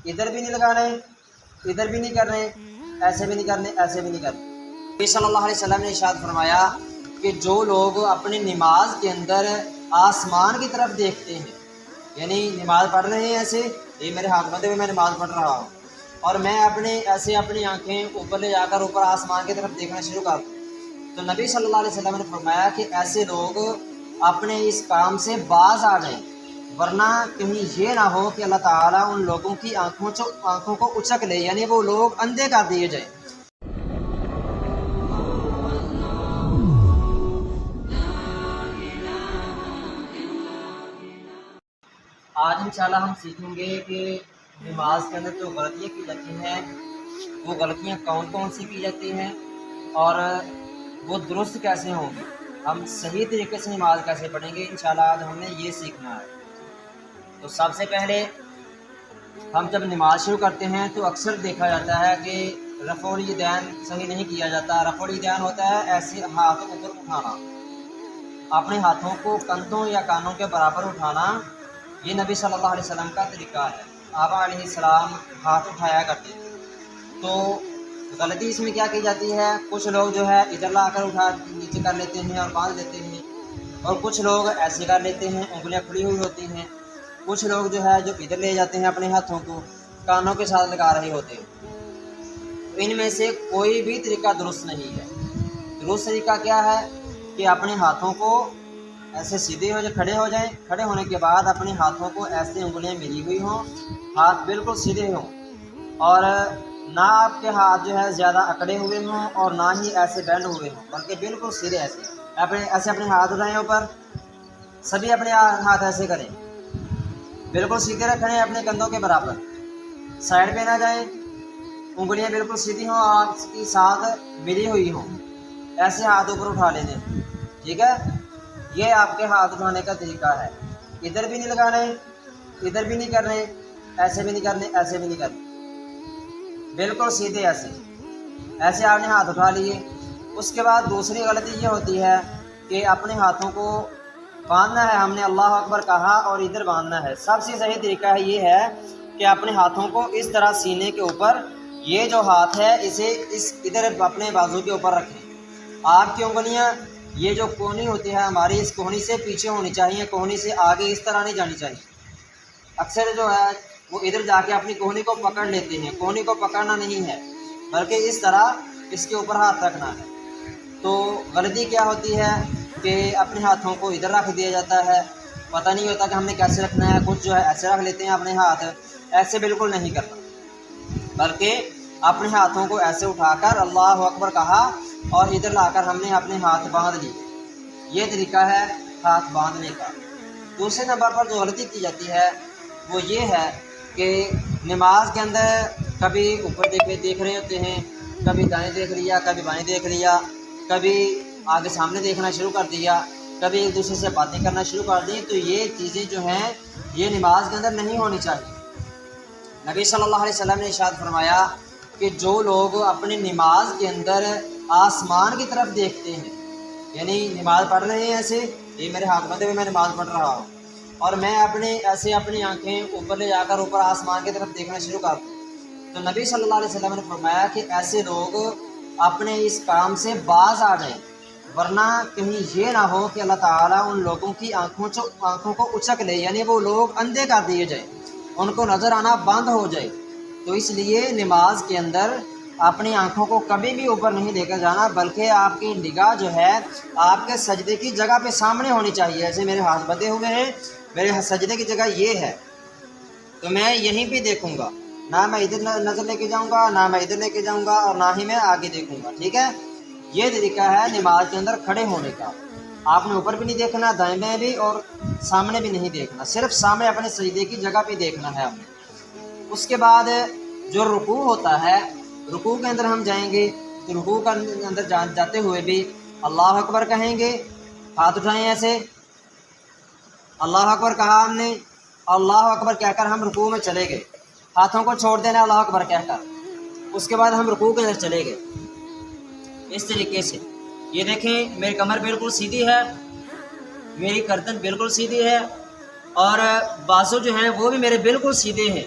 ادھر بھی نہیں لگا رہے، ادھر بھی نہیں کر رہے، ایسے بھی نہیں کرنے، ایسے بھی نہیں کرنے۔ نبی صلی اللہ علیہ وسلم نے ارشاد فرمایا کہ جو لوگ اپنی نماز کے اندر آسمان کی طرف دیکھتے ہیں، یعنی نماز پڑھ رہے ہیں ایسے، یہ میرے ہاتھ بندھے ہوئے میں نماز پڑھ رہا ہوں اور میں اپنی آنکھیں اوپر لے جا کر اوپر آسمان کی طرف دیکھنا شروع کر دوں، تو نبی صلی اللہ علیہ وسلم نے فرمایا کہ ایسے لوگ اپنے اس کام سے باز آ جائیں، ورنہ کہیں یہ نہ ہو کہ اللہ تعالیٰ ان لوگوں کی آنکھوں کو اچک لے، یعنی وہ لوگ اندھے کر دیے جائیں۔ آج انشاءاللہ ہم سیکھیں گے کہ نماز کے اندر جو غلطیاں کی جاتی ہیں وہ غلطیاں کون کون سی کی جاتی ہیں اور وہ درست کیسے ہوں گی، ہم صحیح طریقے سے نماز کیسے پڑھیں گے، انشاءاللہ آج ہم نے یہ سیکھنا ہے۔ تو سب سے پہلے ہم جب نماز شروع کرتے ہیں تو اکثر دیکھا جاتا ہے کہ رفع الیدین صحیح نہیں کیا جاتا۔ رفع الیدین ہوتا ہے ایسے ہاتھ اوپر اٹھانا، اپنے ہاتھوں کو کندھوں یا کانوں کے برابر اٹھانا، یہ نبی صلی اللہ علیہ وسلم کا طریقہ ہے۔ آپ علیہ السلام ہاتھ اٹھایا کرتے تھے۔ تو غلطی اس میں کیا کی جاتی ہے، کچھ لوگ جو ہے ادھر لا کر اٹھا نیچے کر لیتے ہیں اور باندھ لیتے ہیں، اور کچھ لوگ ایسے کر لیتے ہیں، انگلیاں کھلی ہوئی ہوتی ہیں، کچھ لوگ جو ہے جو ادھر لے جاتے ہیں اپنے ہاتھوں کو کانوں کے ساتھ لگا رہے ہوتے ہیں۔ ان میں سے کوئی بھی طریقہ درست نہیں ہے۔ درست طریقہ کیا ہے کہ اپنے ہاتھوں کو ایسے سیدھے ہو جائے، کھڑے ہو جائیں، کھڑے ہونے کے بعد اپنے ہاتھوں کو ایسے انگلیاں ملی ہوئی ہوں، ہاتھ بالکل سیدھے ہوں، اور نہ آپ کے ہاتھ جو ہے زیادہ اکڑے ہوئے ہوں اور نہ ہی ایسے بینڈ ہوئے ہوں، بلکہ بالکل سیدھے ایسے اپنے ہاتھ اٹھائیں اوپر، سبھی اپنے ہاتھ ایسے کریں، بالکل سیدھے رکھیں اپنے کندھوں کے برابر، سائڈ پہ نہ جائیں، انگلیاں بالکل سیدھی ہوں، آپ کی ساتھ ملی ہوئی ہوں، ایسے ہاتھ اوپر اٹھا لینے، ٹھیک ہے۔ یہ آپ کے ہاتھ اٹھانے کا طریقہ ہے۔ ادھر بھی نہیں لگا رہے، ادھر بھی نہیں کر رہے، ایسے بھی نہیں کرنے، ایسے بھی نہیں کرنے، بالکل سیدھے ایسے آپ نے ہاتھ اٹھا لیے۔ اس کے بعد دوسری غلطی یہ ہوتی ہے کہ اپنے ہاتھوں کو باندھنا ہے، ہم نے اللہ اکبر کہا اور ادھر باندھنا ہے۔ سب سے صحیح طریقہ ہے یہ ہے کہ اپنے ہاتھوں کو اس طرح سینے کے اوپر، یہ جو ہاتھ ہے اسے ادھر اپنے بازو کے اوپر رکھیں۔ آپ کی انگلیاں یہ جو کوہنی ہوتی ہے ہماری، اس کوہنی سے پیچھے ہونی چاہیے، کوہنی سے آگے اس طرح نہیں جانی چاہیے۔ اکثر جو ہے وہ ادھر جا کے اپنی کوہنی کو پکڑ لیتے ہیں، کوہنی کو پکڑنا نہیں ہے بلکہ اس طرح اس کے اوپر ہاتھ رکھنا ہے۔ تو غلطی کیا ہوتی ہے کہ اپنے ہاتھوں کو ادھر رکھ دیا جاتا ہے، پتہ نہیں ہوتا کہ ہم نے کیسے رکھنا ہے، کچھ جو ہے ایسے رکھ لیتے ہیں اپنے ہاتھ، ایسے بالکل نہیں کرنا، بلکہ اپنے ہاتھوں کو ایسے اٹھا کر اللہ اکبر کہا اور ادھر لا کر ہم نے اپنے ہاتھ باندھ لیے۔ یہ طریقہ ہے ہاتھ باندھنے کا۔ دوسرے نمبر پر جو غلطی کی جاتی ہے وہ یہ ہے کہ نماز کے اندر کبھی اوپر دیکھ رہے ہوتے ہیں، کبھی دائیں دیکھ لیا، کبھی بائیں دیکھ لیا، کبھی آگے سامنے دیکھنا شروع کر دیا، کبھی ایک دوسرے سے باتیں کرنا شروع کر دی، تو یہ چیزیں جو ہیں یہ نماز کے اندر نہیں ہونی چاہیے۔ نبی صلی اللہ علیہ وسلم نے ارشاد فرمایا کہ جو لوگ اپنی نماز کے اندر آسمان کی طرف دیکھتے ہیں، یعنی نماز پڑھ رہے ہیں ایسے، یہ میرے ہاتھ بندھے ہوئے میں نماز پڑھ رہا ہوں اور میں اپنی آنکھیں اوپر لے جا کر اوپر آسمان کی طرف دیکھنا شروع کر دوں، تو نبی صلی اللہ علیہ وسلم نے فرمایا کہ ایسے لوگ اپنے اس کام سے باز آ جائیں، ورنہ کہیں یہ نہ ہو کہ اللہ تعالیٰ ان لوگوں کی آنکھوں کو اچک لے، یعنی وہ لوگ اندھے کر دیے جائیں، ان کو نظر آنا بند ہو جائے۔ تو اس لیے نماز کے اندر اپنی آنکھوں کو کبھی بھی اوپر نہیں لے کر جانا، بلکہ آپ کی نگاہ جو ہے آپ کے سجدے کی جگہ پہ سامنے ہونی چاہیے۔ ایسے میرے ہاتھ بندھے ہوئے ہیں، میرے سجدے کی جگہ یہ ہے تو میں یہیں پہ دیکھوں گا، نہ میں ادھر نظر لے کے جاؤں گا، نہ میں ادھر لے کے جاؤں گا، اور نہ ہی میں آگے دیکھوں گا، ٹھیک ہے۔ یہ طریقہ ہے نماز کے اندر کھڑے ہونے کا۔ آپ نے اوپر بھی نہیں دیکھنا، دائیں بائیں بھی، اور سامنے بھی نہیں دیکھنا، صرف سامنے اپنے سجدے کی جگہ پہ دیکھنا ہے ہم نے۔ اس کے بعد جو رکوع ہوتا ہے، رکوع کے اندر ہم جائیں گے تو رکوع کے اندر جاتے ہوئے بھی اللہ اکبر کہیں گے، ہاتھ اٹھائیں ایسے، اللہ اکبر کہا ہم نے، اللہ اکبر کہہ کر ہم رکوع میں چلے گئے، ہاتھوں کو چھوڑ دینا اللہ اکبر کہہ کر، اس کے بعد ہم رکوع کے اندر چلے گئے اس طریقے سے۔ یہ دیکھیں میری کمر بالکل سیدھی ہے، میری گردن بالکل سیدھی ہے، اور بازو جو ہیں وہ بھی میرے بالکل سیدھے ہیں،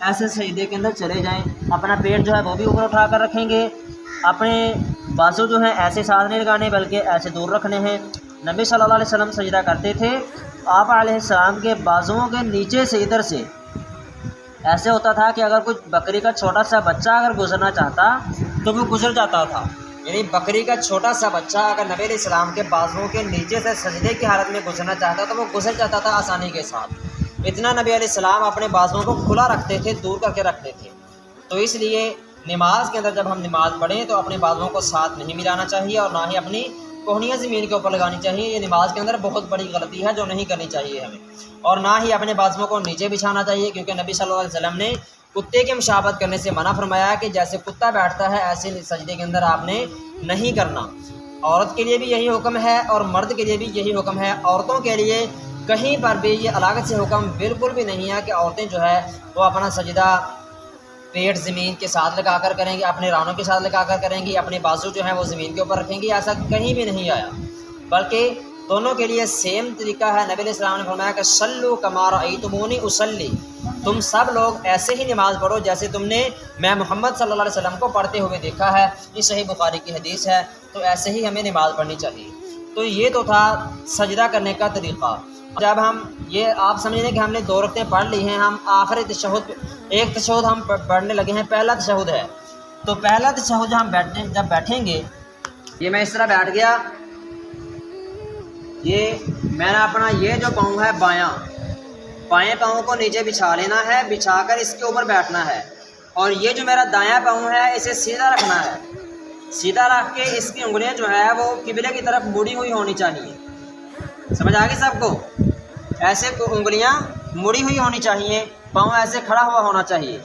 ایسے سجدے کے اندر چلے جائیں. اپنا پیٹ جو ہے وہ بھی اوپر اٹھا کر رکھیں گے. اپنے بازو جو ہیں ایسے ساتھ نہیں لگانے بلکہ ایسے دور رکھنے ہیں. نبی صلی اللہ علیہ وسلم سجدہ کرتے تھے. آپ علیہ السلام کے بازوؤں کے نیچے سے ادھر سے ایسے ہوتا تھا کہ اگر کوئی بکری کا چھوٹا سا بچہ اگر گزرنا چاہتا تو وہ گزر جاتا تھا. یعنی بکری کا چھوٹا سا بچہ اگر نبی علیہ السلام کے بازوؤں کے نیچے سے سجدے کی حالت میں گزرنا چاہتا تو وہ گزر جاتا تھا آسانی کے ساتھ. اتنا نبی علیہ السلام اپنے بازوؤں کو کھلا رکھتے تھے, دور کر کے رکھتے تھے. تو اس لیے نماز کے اندر جب ہم نماز پڑھیں تو اپنے بازوؤں کو ساتھ نہیں ملانا چاہیے اور نہ ہی اپنی کوہنیاں زمین کے اوپر لگانی چاہیے. یہ نماز کے اندر بہت بڑی غلطی ہے جو نہیں کرنی چاہیے ہمیں. اور نہ ہی اپنے بازوؤں کو نیچے بچھانا چاہیے, کیونکہ نبی صلی اللہ علیہ وسلم نے کتے کی مشابہت کرنے سے منع فرمایا کہ جیسے کتا بیٹھتا ہے ایسے سجدے کے اندر آپ نے نہیں کرنا. عورت کے لیے بھی یہی حکم ہے اور مرد کے لیے بھی یہی حکم ہے. عورتوں کے لیے کہیں پر بھی یہ الگ سے حکم بالکل بھی نہیں ہے کہ عورتیں جو ہے وہ اپنا سجدہ پیٹ زمین کے ساتھ لگا کر کریں گی, اپنے رانوں کے ساتھ لگا کر کریں گی, اپنے بازو جو ہیں وہ زمین کے اوپر رکھیں گی. ایسا کہیں بھی نہیں آیا, بلکہ دونوں کے لیے سیم طریقہ ہے. نبی علیہ السلام نے فرمایا کہ صلو کما رأیتمونی اصلی, تم سب لوگ ایسے ہی نماز پڑھو جیسے تم نے میں محمد صلی اللہ علیہ وسلم کو پڑھتے ہوئے دیکھا ہے. یہ صحیح بخاری کی حدیث ہے. تو ایسے ہی ہمیں نماز پڑھنی چاہیے. تو یہ تو تھا سجدہ کرنے کا طریقہ. جب ہم یہ آپ سمجھ لیں کہ ہم نے 2 رکعتیں پڑھ لی ہیں, ہم آخری تشہد ایک تشہد ہم پڑھنے لگے ہیں, پہلا تشہد ہے. تو پہلا تشہد جب بیٹھیں گے, یہ میں اس طرح بیٹھ گیا, یہ میں نے اپنا یہ جو پاؤں ہے بائیں پاؤں کو نیچے بچھا لینا ہے, بچھا کر اس کے اوپر بیٹھنا ہے. اور یہ جو میرا دایاں پاؤں ہے اسے سیدھا رکھنا ہے. سیدھا رکھ کے اس کی انگلیاں جو ہے وہ قبلے کی طرف مڑی ہوئی ہونی چاہیے. سمجھ آ گئی سب کو؟ ایسے انگلیاں مڑی ہوئی ہونی چاہیے, پاؤں ایسے کھڑا ہوا ہونا چاہیے.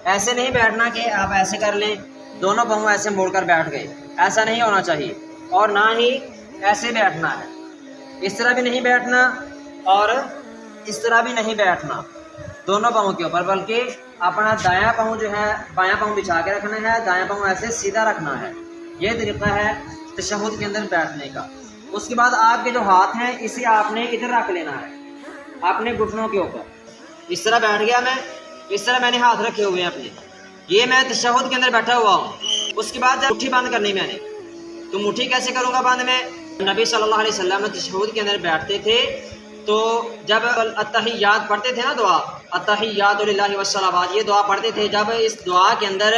ایسے نہیں بیٹھنا کہ آپ ایسے کر لیں, دونوں پاؤں ایسے موڑ کر بیٹھ گئے, ایسا نہیں ہونا چاہیے. اور نہ ہی ایسے بیٹھنا ہے, اس طرح بھی نہیں بیٹھنا اور اس طرح بھی نہیں بیٹھنا دونوں پاؤں کے اوپر, بلکہ اپنا دایاں پاؤں جو ہے بایاں پاؤں بچھا کے رکھنا ہے, دایاں پاؤں ایسے سیدھا رکھنا ہے. یہ طریقہ ہے تشہد کے اندر بیٹھنے کا. اس کے بعد آپ کے جو ہاتھ ہیں اسے آپ نے ادھر رکھ لینا ہے اپنے گھٹنوں کے اوپر. اس طرح بیٹھ گیا میں, اس طرح میں نے ہاتھ رکھے ہوئے ہیں اپنے, یہ میں تشہد کے اندر بیٹھا ہوا ہوں. اس کے بعد جب مٹھی بند کرنی میں نے, تو مٹھی کیسے کروں گا بند میں؟ نبی صلی اللہ علیہ وسلم تشہد کے اندر بیٹھتے تھے تو جب التحیات پڑھتے تھے نا, دعا التحیات للہ والصلوات, یہ دعا پڑھتے تھے. جب اس دعا کے اندر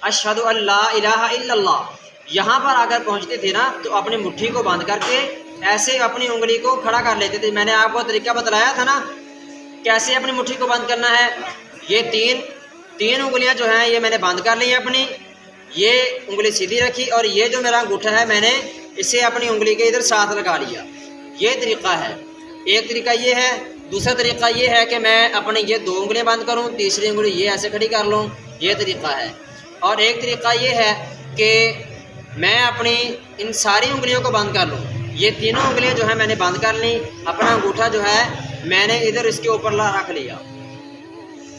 اشہد ان لا الہ الا اللہ یہاں پر اگر پہنچتے تھے نا, تو اپنی مٹھی کو بند کر کے ایسے اپنی انگلی کو کھڑا کر لیتے تھے. میں نے آپ کو طریقہ بتلایا تھا نا کیسے اپنی مٹھی کو بند کرنا ہے. یہ تین انگلیاں جو ہیں یہ میں نے بند کر لی ہیں اپنی, یہ انگلی سیدھی رکھی, اور یہ جو میرا انگوٹھا ہے میں نے اسے اپنی انگلی کے ادھر ساتھ لگا لیا. یہ طریقہ ہے. ایک طریقہ یہ ہے. دوسرا طریقہ یہ ہے کہ میں اپنی یہ 2 انگلیاں بند کروں, تیسری انگلی یہ ایسے کھڑی کر لوں. یہ طریقہ ہے. اور ایک طریقہ یہ ہے کہ میں اپنی ان ساری انگلیوں کو بند کر لوں. یہ تینوں انگلیاں جو ہیں میں نے بند کر لیں, اپنا انگوٹھا جو ہے میں نے ادھر اس کے اوپر رکھ لیا.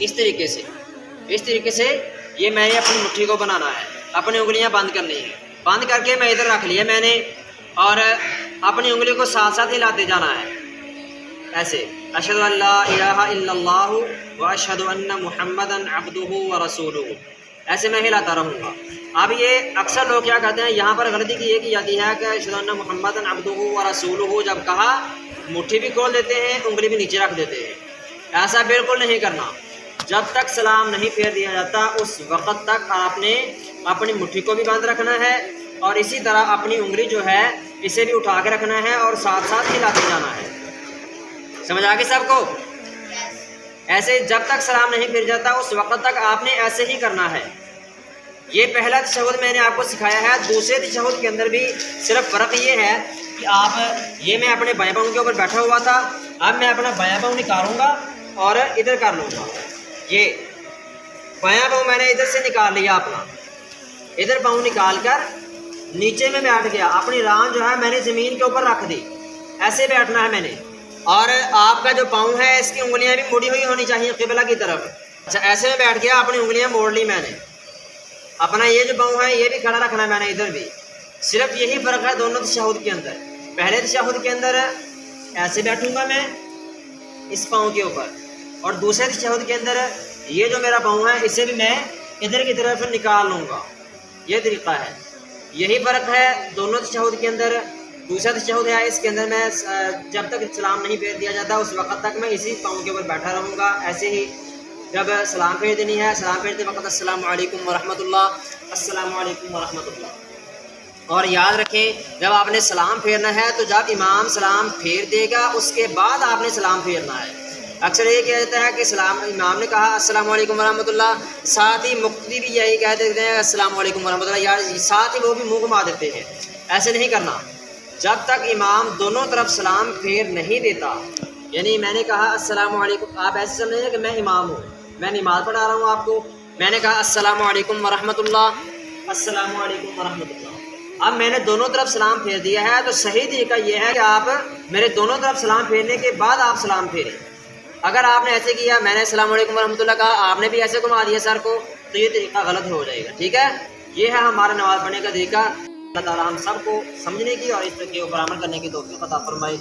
اس طریقے سے یہ میں نے اپنی مٹھی کو بنانا ہے, اپنی انگلیاں بند کرنی ہیں. بند کر کے میں ادھر رکھ لیا میں نے, اور اپنی انگلی کو ساتھ ساتھ ہلاتے جانا ہے ایسے. اشہد ان لا الہ الا اللہ و اشہد ان محمدا عبدہ و رسولہ, ایسے میں ہلاتا رہوں گا. اب یہ اکثر لوگ کیا کہتے ہیں, یہاں پر غلطی یہ کی جاتی ہے کہ اشہد ان محمدا عبدہ و رسولہ جب کہا مٹھی بھی کھول دیتے ہیں, انگلی بھی نیچے رکھ دیتے ہیں. ایسا بالکل نہیں کرنا. جب تک سلام نہیں پھیر دیا جاتا اس وقت تک آپ نے اپنی مٹھی کو بھی بند رکھنا ہے, اور اسی طرح اپنی انگلی جو ہے اسے بھی اٹھا کے رکھنا ہے اور ساتھ ساتھ ہلاتے جانا ہے. سمجھ آ گئی سب کو؟ ایسے جب تک سلام نہیں پھر جاتا اس وقت تک آپ نے ایسے ہی کرنا ہے. یہ پہلا تشہد میں نے آپ کو سکھایا ہے. دوسرے تشہد کے اندر بھی صرف فرق یہ ہے کہ آپ یہ میں اپنے بائیں پاؤں کے اوپر بیٹھا ہوا تھا, اب میں اپنا بایاں پاؤں نکالوں گا اور ادھر کر لوں گا. یہ بایاں پاؤں میں نے ادھر سے نکال لیا, اپنا ادھر پاؤں نکال کر نیچے میں بیٹھ گیا. اپنی ران جو ہے میں نے زمین کے اوپر رکھ دی, ایسے بیٹھنا ہے میں نے. اور آپ کا جو پاؤں ہے اس کی انگلیاں بھی مڑی ہوئی ہونی چاہیے قبلہ کی طرف. اچھا ایسے میں بیٹھ گیا, اپنی انگلیاں موڑ لی میں نے. اپنا یہ جو پاؤں ہے یہ بھی کھڑا رکھنا ہے میں نے ادھر بھی. صرف یہی فرق ہے دونوں تشہد کے اندر. پہلے تشہد کے اندر ایسے بیٹھوں گا میں اس پاؤں کے اوپر, اور دوسرے تشہد کے اندر یہ جو میرا پاؤں ہے اسے بھی میں ادھر کی طرف نکال لوں گا، یہ طریقہ ہے۔ یہی فرق ہے دونوں تشہد کے اندر۔ دوسرا تشہد ہے اس کے اندر میں جب تک سلام نہیں پھیر دیا جاتا اس وقت تک میں اسی پاؤں کے اوپر بیٹھا رہوں گا۔ ایسے ہی جب سلام پھیر دینی ہے، سلام پھیرتے وقت السلام علیکم ورحمۃ اللہ، السلام علیکم ورحمۃ اللہ۔ اور یاد رکھیں جب آپ نے سلام پھیرنا ہے تو جب امام سلام پھیر دے گا اس کے بعد آپ نے سلام پھیرنا ہے۔ اکثر یہ کہا جاتا ہے کہ سلام امام نے کہا السلام علیکم ورحمۃ اللہ، ساتھ ہی مقتدی بھی یہی کہہ دیتے ہیں السلام علیکم ورحمۃ اللہ، یار ساتھ ہی وہ بھی منہ گھما دیتے ہیں۔ ایسے نہیں کرنا، جب تک امام دونوں طرف سلام پھیر نہیں دیتا، یعنی میں نے کہا السلام علیکم، آپ ایسے سمجھیں کہ میں امام ہوں، میں نماز پڑھا رہا ہوں آپ کو، میں نے کہا السلام علیکم ورحمۃ اللہ، السلام علیکم ورحمۃ اللہ، اب میں نے دونوں طرف سلام پھیر دیا ہے تو صحیح طریقہ یہ ہے کہ آپ میرے دونوں طرف سلام پھیرنے کے بعد آپ سلام پھیریں۔ اگر آپ نے ایسے کیا، میں نے السلام علیکم ورحمۃ اللہ کہا، آپ نے بھی ایسے گھما دیا سر کو، تو یہ طریقہ غلط ہو جائے گا، ٹھیک ہے؟ یہ ہے ہمارا نماز پڑھنے کا طریقہ۔ اللہ تعالیٰ ہم سب کو سمجھنے کی اور اس کے اوپر عمل کرنے کی توفیق عطا فرمائے۔